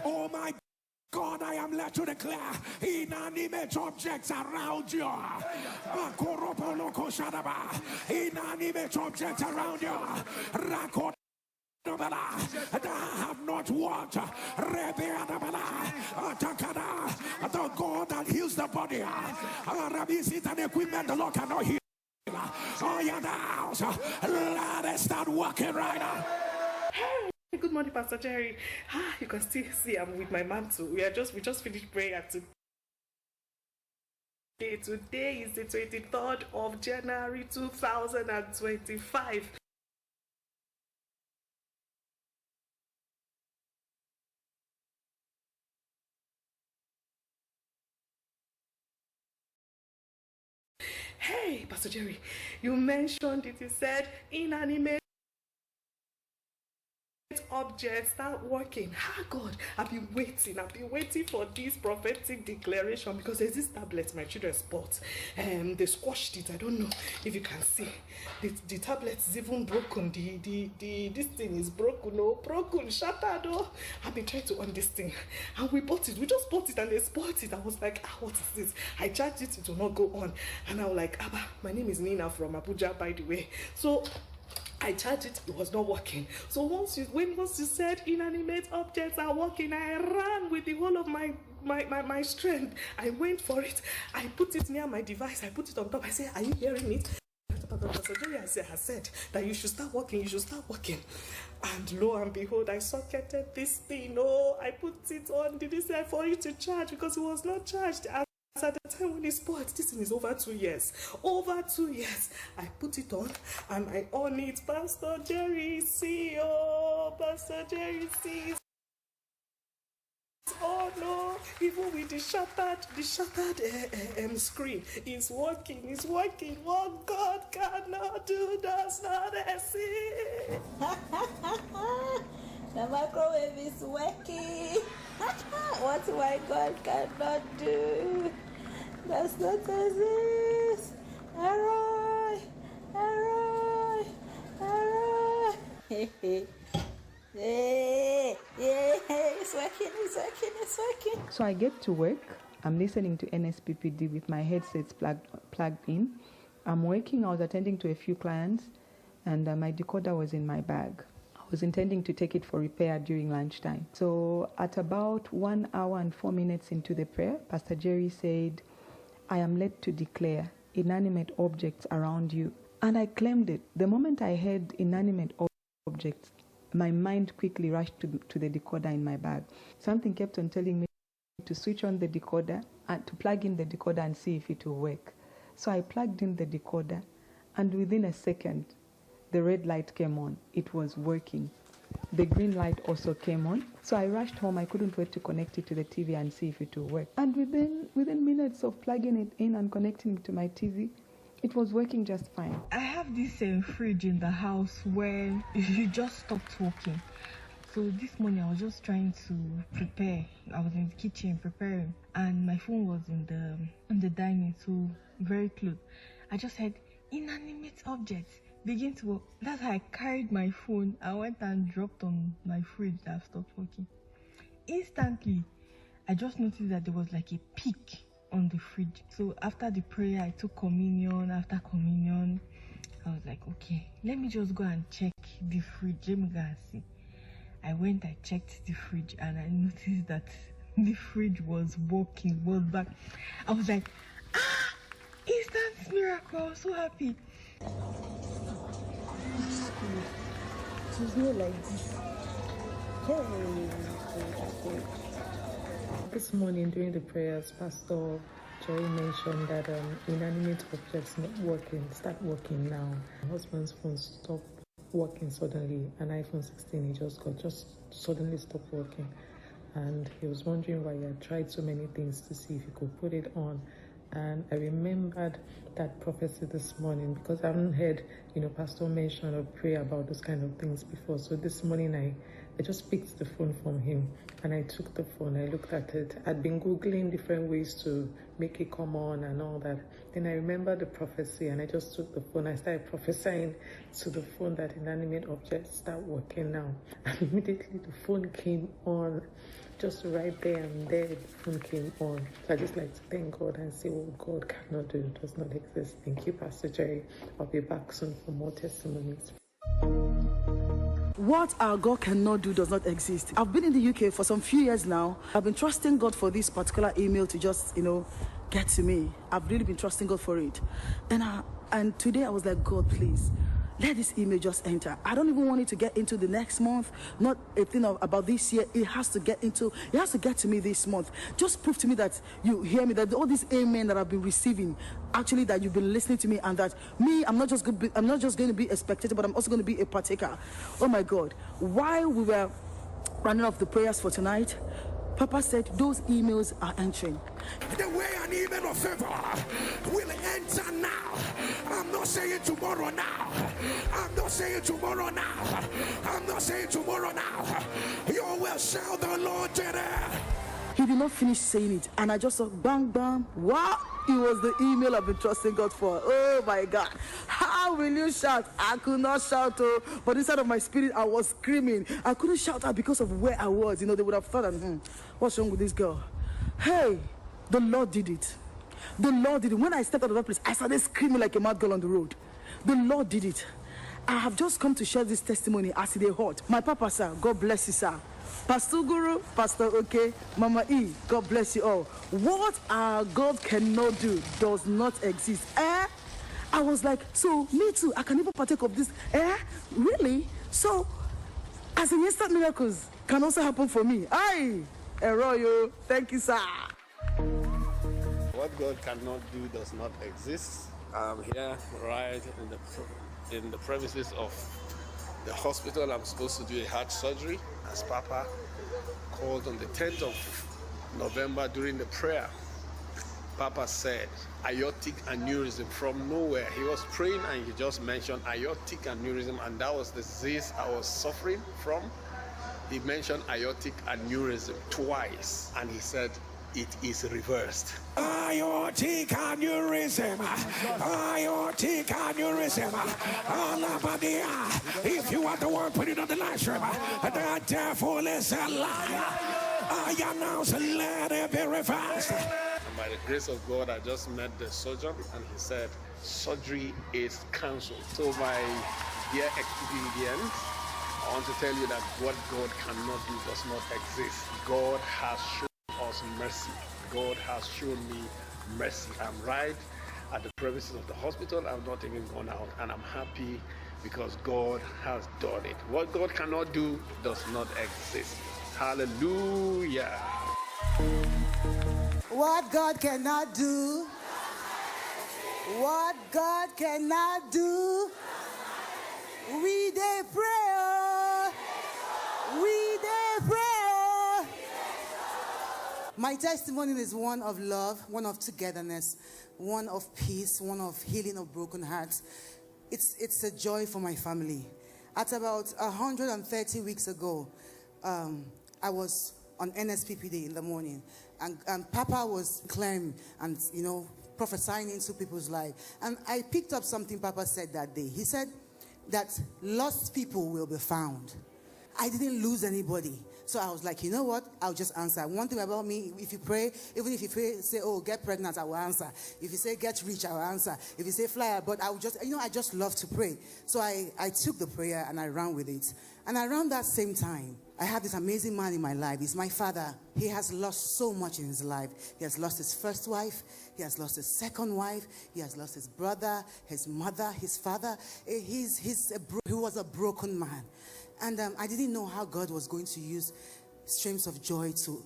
Oh my God, I am led to declare inanimate objects around you. Inanimate objects around you. That have not walked. The God that heals the body. Is it an equipment the Lord cannot heal? Oh, yeah, now. Let us start working right now. Good morning, Pastor Jerry. You can still see I'm with my mantle. We just finished prayer today. Today is the 23rd of January 2025. Hey, Pastor Jerry, you mentioned it. You said inanimate objects start working. God, I've been waiting for this prophetic declaration, because there's this tablet my children bought. They squashed it. I don't know if you can see. The tablet is even broken. This thing is broken, shattered. I've been trying to on this thing, and we bought it. We just bought it and they spoiled it. I was like, what is this? I charged it will not go on, and I was like, Abba, my name is Nina from Abuja, by the way. So I charged it was not working. So once you said inanimate objects are working, I ran with the whole of my strength. I went for it. I put it near my device. I put it on top. I said, are you hearing it? I said that you should start working. And lo and behold, I socketed this thing. I put it on. Did he say for you to charge? Because it was not charged. At the time when it spoiled, this thing is over 2 years. Over 2 years. I put it on and I on it. Pastor Jerry, see. Pastor Jerry sees. Oh no, even with the shattered screen, it's working. What God cannot do does not exist. The microwave is working. What my God cannot do does not exist. Arroy. It's working. So I get to work. I'm listening to NSPPD with my headsets plugged in. I'm working. I was attending to a few clients, and my decoder was in my bag. I was intending to take it for repair during lunchtime. So at about 1 hour and 4 minutes into the prayer, Pastor Jerry said, I am led to declare inanimate objects around you. And I claimed it. The moment I heard inanimate objects, my mind quickly rushed to the decoder in my bag. Something kept on telling me to switch on the decoder and to plug in the decoder and see if it will work. So I plugged in the decoder, and within a second, the red light came on. It was working. The green light also came on. So I rushed home. I couldn't wait to connect it to the TV and see if it will work. And within minutes of plugging it in and connecting it to my TV, it was working just fine. I have this fridge in the house where you just stopped working. So this morning I was just trying to prepare. I was in the kitchen preparing, and my phone was in the dining, so very close. I just heard inanimate objects begin to work. That's how I carried my phone. I went and dropped on my fridge that stopped working. Instantly, I just noticed that there was like a peak on the fridge. So after the prayer, I took communion. After communion, I was like, okay, let me just go and check the fridge. Let me go and see. I went, I checked the fridge, and I noticed that the fridge was working, was back. I was like, instant miracle. I was so happy. It's not like this. This morning during the prayers, Pastor Joy mentioned that inanimate objects not working, start working now. My husband's phone stopped working suddenly. An iPhone 16 he just suddenly stopped working, and he was wondering why he had tried so many things to see if he could put it on. And I remembered that prophecy this morning, because I haven't heard, Pastor mention or pray about those kind of things before. So this morning I I just picked the phone from him and I took the phone. I looked at it. I'd been Googling different ways to make it come on and all that. Then I remembered the prophecy and I just took the phone. I started prophesying to the phone that inanimate objects start working now. And immediately the phone came on. Just right there and there, the phone came on. So I just like to thank God and say what God cannot do does not exist. Thank you, Pastor Jerry. I'll be back soon for more testimonies. What our God cannot do does not exist. I've been in the UK for some few years now. I've been trusting God for this particular email to just, get to me. I've really been trusting God for it. And today I was like, God, please, let this email just enter. I don't even want it to get into the next month, not a thing about this year. It has to get to me this month. Just prove to me that you hear me, that all this amen that I've been receiving, actually that you've been listening to me, and that me, I'm not just going to be a spectator, but I'm also going to be a partaker. Oh my God. While we were running off the prayers for tonight, Papa said those emails are entering. The way an email of favor will enter now. I'm not saying tomorrow now. I'm not saying tomorrow now. I'm not saying tomorrow now. You will shout the Lord today. He did not finish saying it, and I just saw bang, bang. Wow, it was the email I've been trusting God for. Oh my God, how will you shout? I could not shout, but inside of my spirit, I was screaming. I couldn't shout out because of where I was. They would have thought, what's wrong with this girl? Hey, the Lord did it. The Lord did it. When I stepped out of that place, I started screaming like a mad girl on the road. The Lord did it. I have just come to share this testimony as it is hot. My Papa, sir, God bless you, sir. Pastor Guru, Pastor Oke, Mama E, God bless you all. What our God cannot do does not exist. I was like, so me too, I can even partake of this. Really? So, as in instant miracles can also happen for me. Aye, Eroyo, thank you, sir. What God cannot do does not exist. I'm here right in the premises of the hospital. I'm supposed to do a heart surgery, as Papa called on the 10th of November during the prayer. Papa said aortic aneurysm from nowhere. He was praying and he just mentioned aortic aneurysm, and that was the disease I was suffering from. He mentioned aortic aneurysm twice and he said it is reversed. Aortic aneurysm. Aortic aneurysm. If you are the one putting on the live stream, the devil is a liar. I announce, let it be reversed. And by the grace of God, I just met the surgeon and he said surgery is cancelled. So my dear experience, I want to tell you that what God cannot do does not exist. God has shown us mercy. God has shown me mercy. I'm right at the premises of the hospital. I've not even gone out, and I'm happy because God has done it. What God cannot do does not exist. Hallelujah. What God cannot do, what God cannot do, we dey pray, we dey pray. My testimony is one of love, one of togetherness, one of peace, one of healing of broken hearts. It's a joy for my family. At about 130 weeks ago, I was on NSPPD in the morning, and Papa was declaring and prophesying into people's life. And I picked up something Papa said that day. He said that lost people will be found. I didn't lose anybody. So I was like, you know what? I'll just answer. One thing about me, if you pray, even if you pray, say, oh, get pregnant, I will answer. If you say get rich, I will answer. If you say fly, but I will just, I just love to pray. So I took the prayer and I ran with it. And around that same time, I had this amazing man in my life. He's my father. He has lost so much in his life. He has lost his first wife. He has lost his second wife. He has lost his brother, his mother, his father. He was a broken man. And I didn't know how God was going to use streams of joy to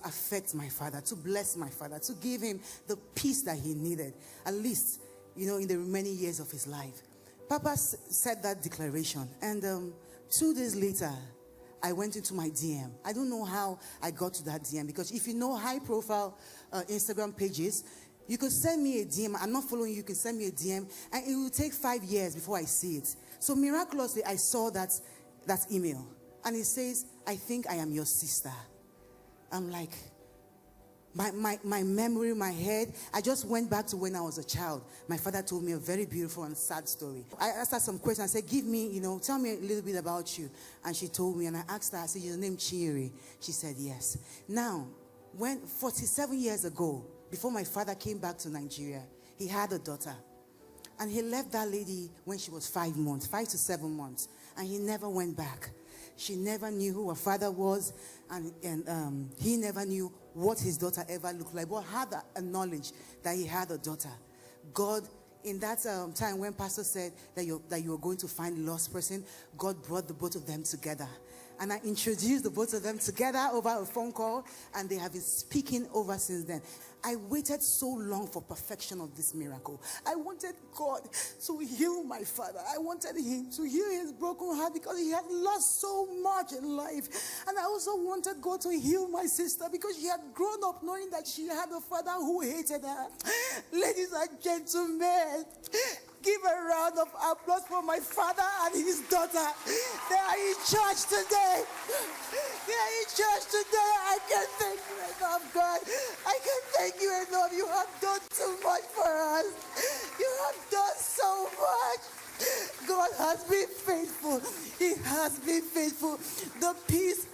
affect my father, to bless my father, to give him the peace that he needed, at least, in the remaining years of his life. Papa said that declaration. And 2 days later, I went into my DM. I don't know how I got to that DM, because if you know high-profile Instagram pages, you could send me a DM. I'm not following you. You can send me a DM, and it will take 5 years before I see it. So miraculously, I saw that email. And he says, I think I am your sister. I'm like, my memory, my head, I just went back to when I was a child. My father told me a very beautiful and sad story. I asked her some questions. I said, tell me a little bit about you. And she told me, and I asked her, I said, your name Chinyere? She said, yes. Now, when 47 years ago, before my father came back to Nigeria, he had a daughter. And he left that lady when she was 5 to 7 months. And he never went back. She never knew who her father was, and he never knew what his daughter ever looked like, but had a knowledge that he had a daughter. God, in that time when Pastor said that you were going to find a lost person, God brought the both of them together. And I introduced the both of them together over a phone call, and they have been speaking over since then. I waited so long for perfection of this miracle. I wanted God to heal my father. I wanted him to heal his broken heart because he had lost so much in life. And I also wanted God to heal my sister because she had grown up knowing that she had a father who hated her. Ladies and gentlemen, give a round of applause for my father and his daughter. They are in church today. They are in church today. I can't thank you enough, God. I can't thank you enough. You have done too much for us. You have done so much. God has been faithful. He has been faithful. The peace.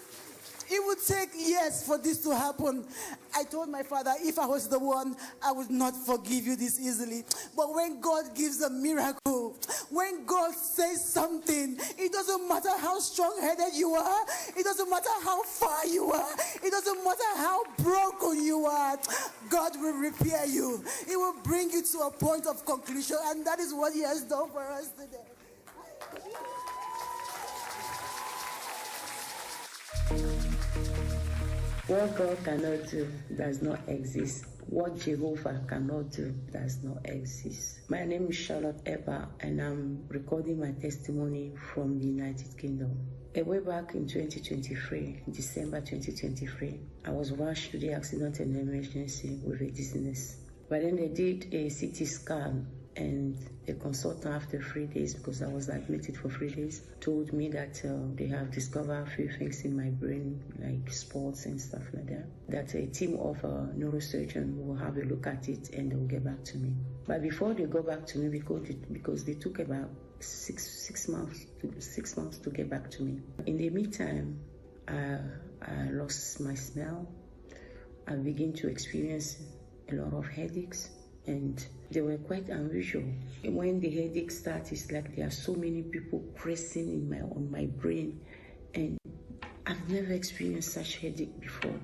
It would take years for this to happen. I told my father, if I was the one, I would not forgive you this easily. But when God gives a miracle, when God says something, it doesn't matter how strong-headed you are. It doesn't matter how far you are. It doesn't matter how broken you are. God will repair you. He will bring you to a point of conclusion. And that is what he has done for us today. What God cannot do does not exist. What Jehovah cannot do does not exist. My name is Charlotte Eba, and I'm recording my testimony from the United Kingdom. Way back in 2023, December 2023, I was rushed to the accident and emergency with a dizziness. But then they did a CT scan, and the consultant, after 3 days, because I was admitted for 3 days, told me that they have discovered a few things in my brain, like spots and stuff like that. That a team of neurosurgeons will have a look at it and they will get back to me. But before they go back to me, because they took about six months to get back to me. In the meantime, I lost my smell. I began to experience a lot of headaches, and they were quite unusual. When the headache starts, it's like there are so many people pressing on my brain, and I've never experienced such headache before.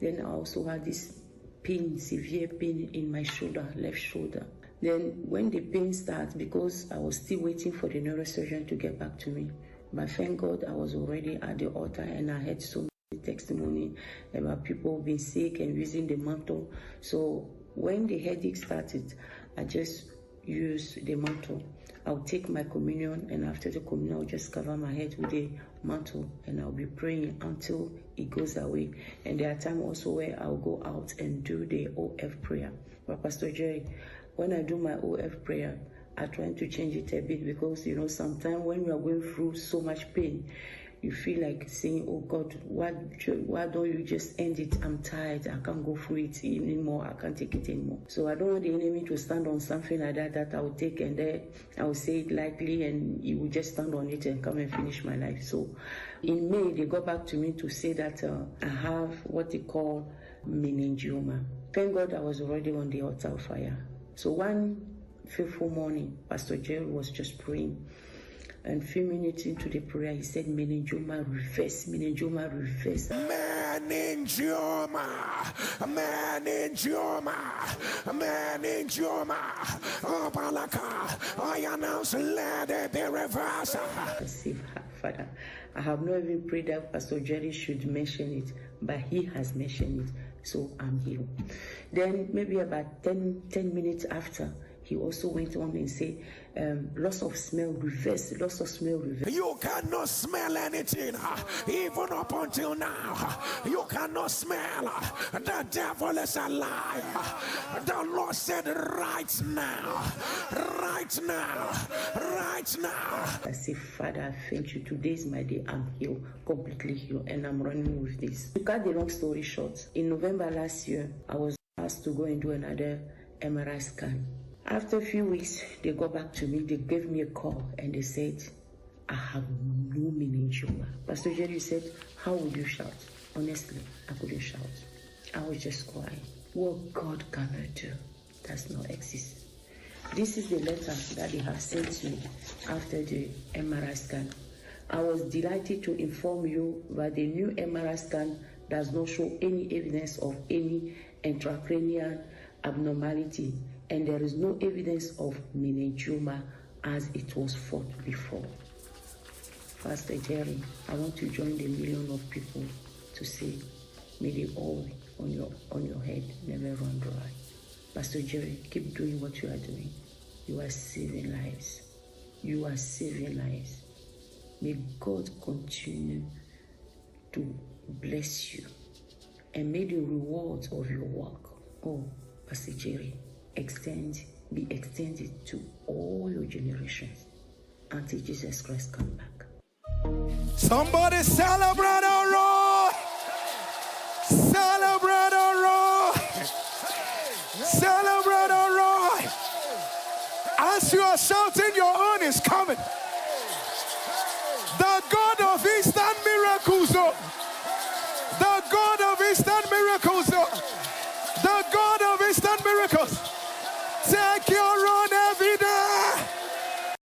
Then I also had this pain, severe pain in my shoulder, left shoulder. Then when the pain starts, because I was still waiting for the neurosurgeon to get back to me, but thank God I was already at the altar, and I had so many testimony about people being sick and using the mantle. So when the headache started, I just used the mantle. I'll take my communion, and after the communion, I'll just cover my head with the mantle, and I'll be praying until it goes away. And there are times also where I'll go out and do the OF prayer. But Pastor Jerry, when I do my OF prayer, I try to change it a bit, because sometimes when you are going through so much pain, you feel like saying, oh God, why don't you just end it? I'm tired. I can't go through it anymore. I can't take it anymore. So I don't want the enemy to stand on something like that I will take, and then I will say it lightly, and he will just stand on it and come and finish my life. So in May, they got back to me to say that I have what they call meningioma. Thank God I was already on the altar of fire. So one fateful morning, Pastor Jerry was just praying. And a few minutes into the prayer, he said, meningioma reverse, meningioma reverse. Meningioma, meningioma, meningioma. Oh, Balaka, I announce, let it be reversed. Father, I have not even prayed that Pastor Jerry should mention it, but he has mentioned it, so I'm healed. Then maybe about 10 minutes after, He also went on and said, loss of smell reverse, loss of smell reverse. You cannot smell anything, even up until now. You cannot smell. The devil is a liar. The Lord said, right now, right now, right now. I say, Father, I thank you. Today is my day. I'm healed, completely healed, and I'm running with this. To cut the long story short, in November last year, I was asked to go and do another MRI scan. After a few weeks, they got back to me. They gave me a call and they said, I have no meningioma. Pastor Jerry said, how would you shout? Honestly, I couldn't shout. I was just crying. What God cannot do does not exist. This is the letter that they have sent me after the MRI scan. I was delighted to inform you that the new MRI scan does not show any evidence of any intracranial abnormality, and there is no evidence of meningioma as it was thought before. Pastor Jerry, I want to join the million of people to say, may the oil on your head never run dry. Pastor Jerry, keep doing what you are doing. You are saving lives. You are saving lives. May God continue to bless you, and may the rewards of your work, Pastor Jerry, be extended to all your generations until Jesus Christ come back. Somebody celebrate our Lord! Celebrate our Lord! Celebrate our Lord! As you are shouting, your own is coming. The God